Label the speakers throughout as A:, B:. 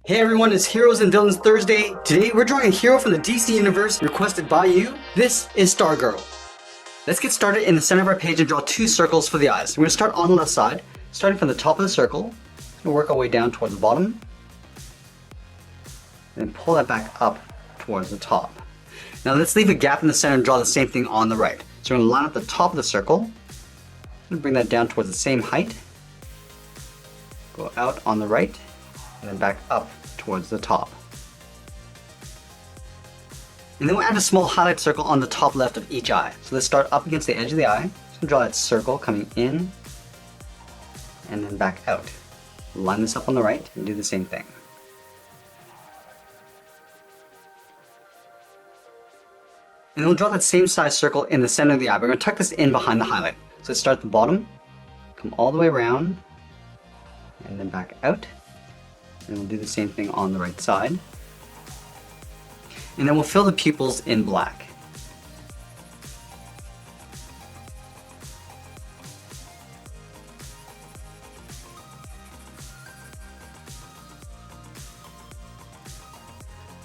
A: Hey everyone, it's Heroes and Villains Thursday. Today we're drawing a hero from the DC Universe requested by you. This is Stargirl. Let's get started in the center of our page and draw two circles for the eyes. We're going to start on the left side, starting from the top of the circle. We'll work our way down towards the bottom. And then pull that back up towards the top. Now let's leave a gap in the center and draw the same thing on the right. So we're going to line up the top of the circle. And bring that down towards the same height. Go out on the right. And then back up towards the top. And then we'll add a small highlight circle on the top left of each eye. So let's start up against the edge of the eye. So draw that circle coming in and then back out. Line this up on the right and do the same thing. And then we'll draw that same size circle in the center of the eye. We're going to tuck this in behind the highlight. So let's start at the bottom, come all the way around, and then back out. And we'll do the same thing on the right side. And then we'll fill the pupils in black.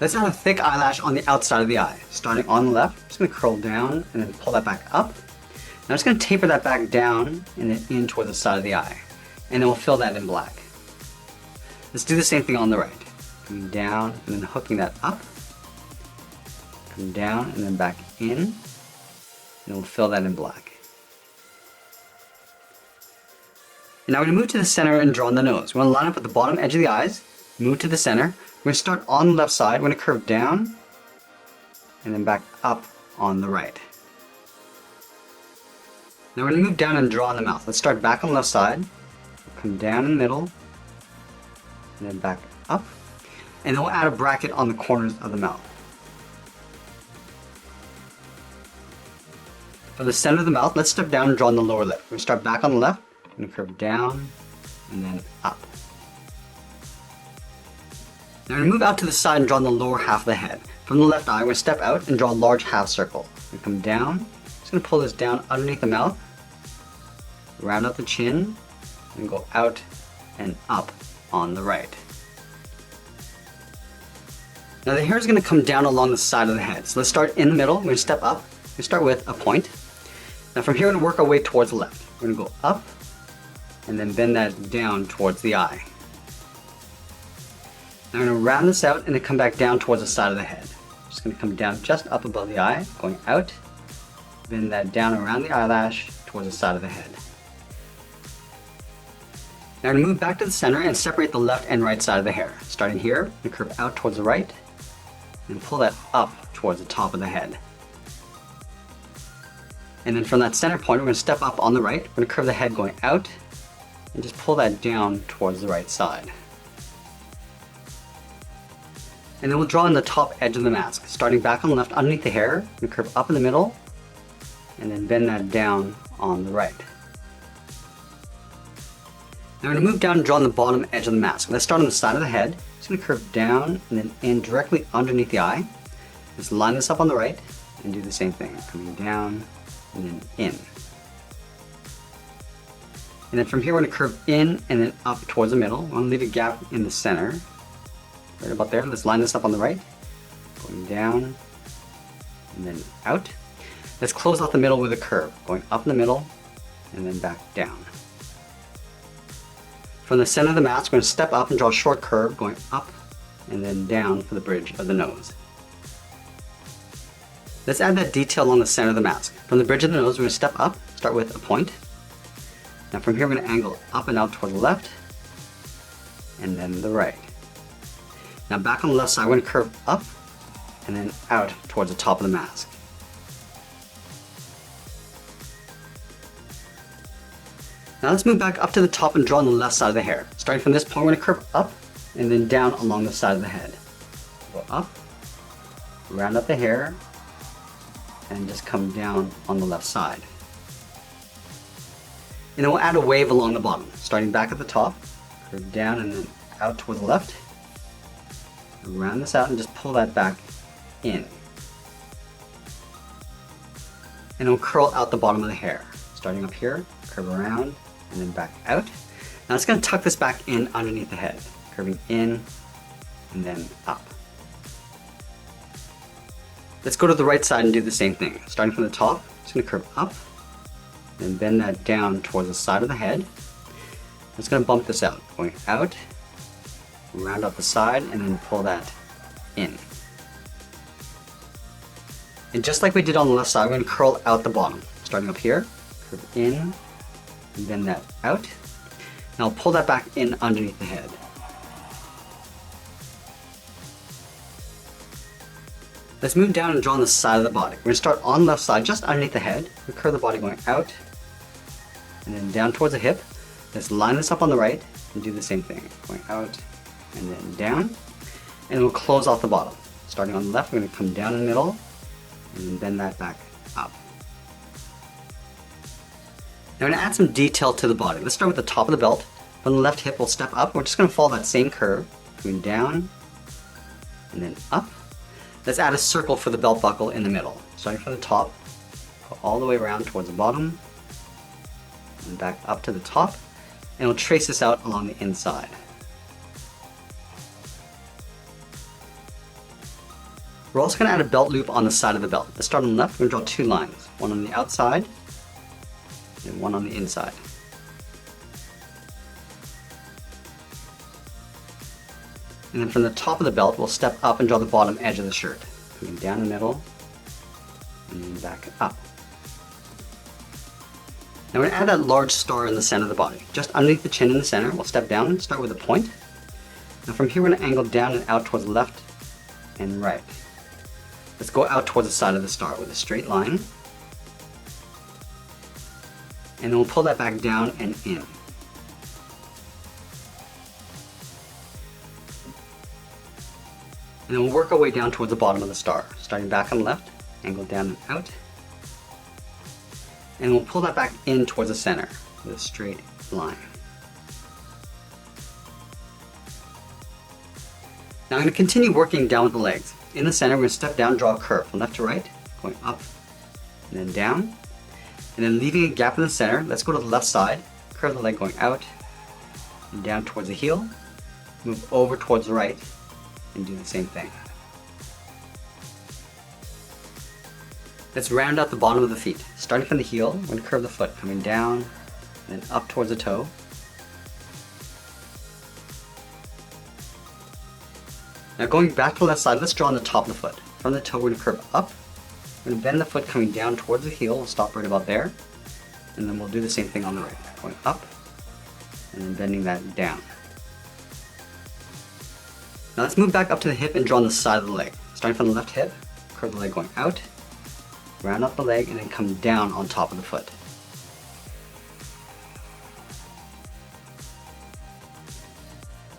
A: Let's add a thick eyelash on the outside of the eye. Starting on the left, I'm just going to curl down and then pull that back up. Now I'm just going to taper that back down and then in toward the side of the eye. And then we'll fill that in black. Let's do the same thing on the right. Coming down and then hooking that up. Come down and then back in. And we'll fill that in black. And now we're going to move to the center and draw on the nose. We're going to line up at the bottom edge of the eyes, move to the center. We're going to start on the left side. We're going to curve down and then back up on the right. Now we're going to move down and draw on the mouth. Let's start back on the left side, come down in the middle, and then back up. And then we'll add a bracket on the corners of the mouth. For the center of the mouth, let's step down and draw on the lower lip. We're going to start back on the left, we're going to curve down, and then up. Now we're going to move out to the side and draw on the lower half of the head. From the left eye, we're going to step out and draw a large half circle. We're going to come down, just going to pull this down underneath the mouth, round out the chin, and go out and up on the right. Now the hair is going to come down along the side of the head. So let's start in the middle. We're going to step up. We start with a point. Now from here we're going to work our way towards the left. We're going to go up and then bend that down towards the eye. Now I'm going to round this out and then come back down towards the side of the head. Just going to come down just up above the eye, going out, bend that down around the eyelash towards the side of the head. Now I'm going to move back to the center and separate the left and right side of the hair. Starting here, we curve out towards the right and pull that up towards the top of the head. And then from that center point, we're going to step up on the right. We're going to curve the head going out and just pull that down towards the right side. And then we'll draw in the top edge of the mask. Starting back on the left underneath the hair, we curve up in the middle and then bend that down on the right. Now we're going to move down and draw on the bottom edge of the mask. Let's start on the side of the head. Just going to curve down and then in directly underneath the eye. Just line this up on the right and do the same thing. Coming down and then in. And then from here we're going to curve in and then up towards the middle. We're going to leave a gap in the center. Right about there. Let's line this up on the right. Going down and then out. Let's close out the middle with a curve. Going up in the middle and then back down. From the center of the mask, we're going to step up and draw a short curve going up and then down for the bridge of the nose. Let's add that detail along the center of the mask. From the bridge of the nose, we're going to step up, start with a point. Now from here, we're going to angle up and out toward the left and then the right. Now back on the left side, we're going to curve up and then out towards the top of the mask. Now let's move back up to the top and draw on the left side of the hair. Starting from this point, we're going to curve up and then down along the side of the head. Go up, round up the hair, and just come down on the left side. And then we'll add a wave along the bottom. Starting back at the top, curve down and then out toward the left. Round this out and just pull that back in. And we'll curl out the bottom of the hair. Starting up here, curve around, and then back out. Now it's going to tuck this back in underneath the head, curving in and then up. Let's go to the right side and do the same thing. Starting from the top, it's going to curve up, and bend that down towards the side of the head. It's going to bump this out, going out, round out the side, and then pull that in. And just like we did on the left side, we're going to curl out the bottom. Starting up here, curve in, and bend that out. And I'll pull that back in underneath the head. Let's move down and draw on the side of the body. We're going to start on the left side, just underneath the head. We curve the body going out, and then down towards the hip. Let's line this up on the right, and do the same thing. Going out, and then down. And we'll close off the bottom. Starting on the left, we're going to come down in the middle, and then bend that back up. Now we're going to add some detail to the body. Let's start with the top of the belt. From the left hip, we'll step up. We're just going to follow that same curve, going down, and then up. Let's add a circle for the belt buckle in the middle. Starting from the top, go all the way around towards the bottom, and back up to the top, and we'll trace this out along the inside. We're also going to add a belt loop on the side of the belt. Let's start on the left. We're going to draw two lines, one on the outside and one on the inside. And then from the top of the belt, we'll step up and draw the bottom edge of the shirt. Coming down the middle, and then back up. Now we're going to add that large star in the center of the body. Just underneath the chin in the center, we'll step down and start with a point. Now from here, we're going to angle down and out towards the left and right. Let's go out towards the side of the star with a straight line. And then we'll pull that back down and in. And then we'll work our way down towards the bottom of the star. Starting back on the left, angle down and out. And we'll pull that back in towards the center with a straight line. Now I'm going to continue working down with the legs. In the center, we're going to step down, draw a curve from left to right, going up and then down. And then leaving a gap in the center, let's go to the left side, curve the leg going out and down towards the heel, move over towards the right, and do the same thing. Let's round out the bottom of the feet. Starting from the heel, we're going to curve the foot, coming down and then up towards the toe. Now going back to the left side, let's draw on the top of the foot. From the toe, we're going to curve up. We're going to bend the foot coming down towards the heel. We'll stop right about there. And then we'll do the same thing on the right. Going up and then bending that down. Now let's move back up to the hip and draw on the side of the leg. Starting from the left hip, curve the leg going out, round up the leg, and then come down on top of the foot.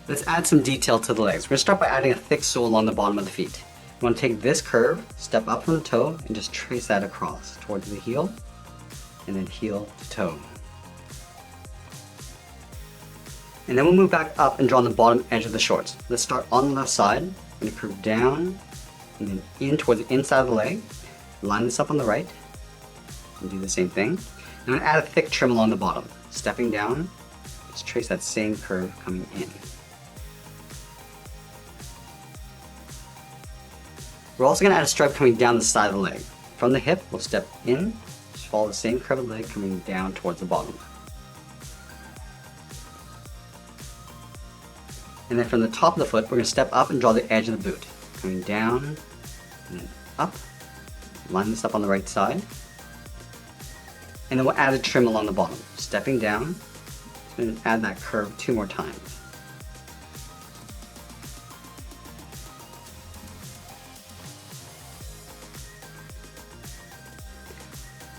A: Let's add some detail to the legs. We're going to start by adding a thick sole along the bottom of the feet. You want to take this curve, step up from the toe, and just trace that across towards the heel, and then heel to toe. And then we'll move back up and draw on the bottom edge of the shorts. Let's start on the left side. I'm going to curve down and then in towards the inside of the leg. Line this up on the right and do the same thing. And I'm going to add a thick trim along the bottom. Stepping down, just trace that same curve coming in. We're also going to add a stripe coming down the side of the leg. From the hip, we'll step in, just follow the same curve of the leg coming down towards the bottom. And then from the top of the foot, we're going to step up and draw the edge of the boot. Coming down, and then up. Line this up on the right side. And then we'll add a trim along the bottom. Stepping down, and add that curve 2 more times.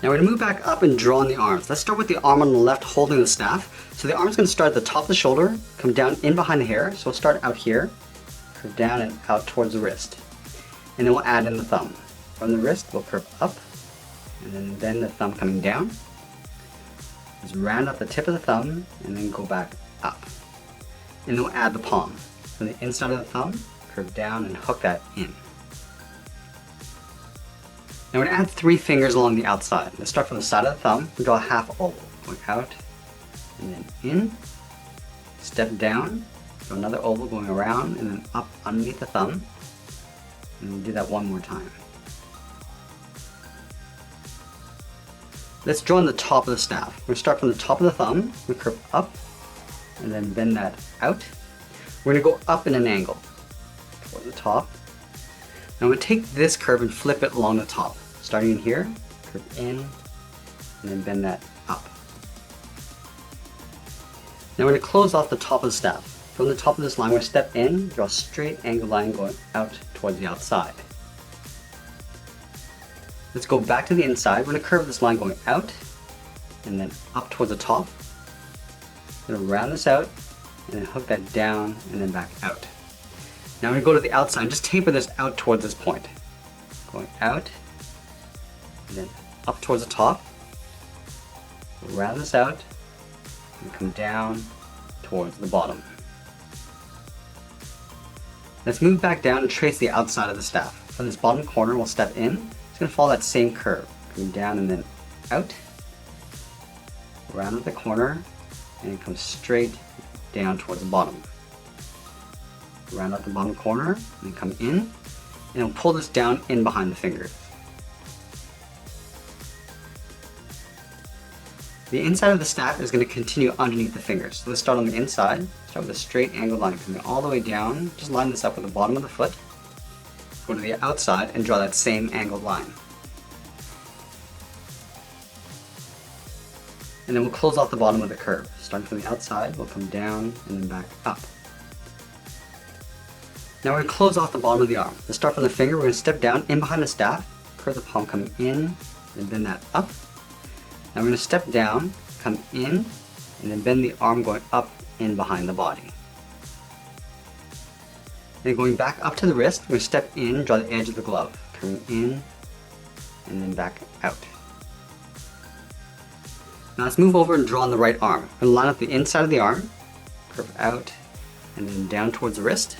A: Now we're going to move back up and draw on the arms. Let's start with the arm on the left holding the staff. So the arm's going to start at the top of the shoulder, come down in behind the hair. So we'll start out here, curve down and out towards the wrist. And then we'll add in the thumb. From the wrist, we'll curve up, and then bend the thumb coming down. Just round up the tip of the thumb, and then go back up. And then we'll add the palm. From the inside of the thumb, curve down and hook that in. Now we're going to add 3 fingers along the outside. Let's start from the side of the thumb. We draw a half oval, going out, and then in, step down, Draw another oval going around and then up underneath the thumb. And do that one more time. Let's draw on the top of the staff. We're going to start from the top of the thumb, we curve up, and then bend that out. We're going to go up in an angle toward the top. Now I'm going to take this curve and flip it along the top. Starting in here, curve in, and then bend that up. Now we're going to close off the top of the staff. From the top of this line, we're going to step in, draw a straight angled line going out towards the outside. Let's go back to the inside. We're going to curve this line going out and then up towards the top. We're going to round this out and then hook that down and then back out. Now we're going to go to the outside. Just taper this out towards this point. Going out and then up towards the top. Round this out and come down towards the bottom. Let's move back down and trace the outside of the staff. From this bottom corner, we'll step in. It's going to follow that same curve. Coming down and then out. Around at the corner, and come straight down towards the bottom. Round out the bottom corner, and come in, and we'll pull this down in behind the fingers. The inside of the staff is going to continue underneath the fingers. So let's start on the inside. Start with a straight angled line coming all the way down. Just line this up with the bottom of the foot. Go to the outside and draw that same angled line. And then we'll close off the bottom of the curve. Starting from the outside, we'll come down and then back up. Now we're going to close off the bottom of the arm. Let's start from the finger. We're going to step down in behind the staff, curve the palm coming in, and bend that up. Now we're going to step down, come in, and then bend the arm going up in behind the body. Then going back up to the wrist, we're going to step in, draw the edge of the glove, coming in, and then back out. Now let's move over and draw on the right arm. We're going to line up the inside of the arm, curve out, and then down towards the wrist.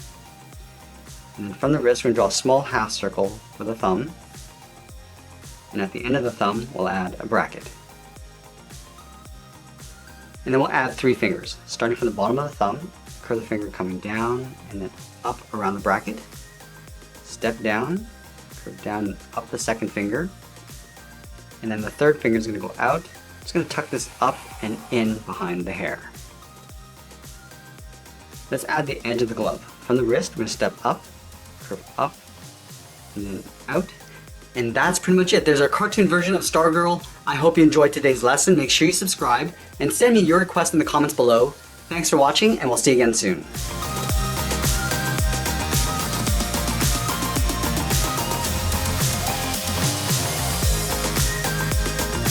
A: And then from the wrist, we're going to draw a small half circle with a thumb. And at the end of the thumb, we'll add a bracket. And then we'll add 3 fingers. Starting from the bottom of the thumb, curve the finger coming down and then up around the bracket. Step down, curve down and up the second finger. And then the third finger is going to go out. It's going to tuck this up and in behind the hair. Let's add the edge of the glove. From the wrist, we're going to step up, curve up, and then out. And that's pretty much it. There's our cartoon version of Stargirl. I hope you enjoyed today's lesson. Make sure you subscribe and send me your requests in the comments below. Thanks for watching, and we'll see you again soon.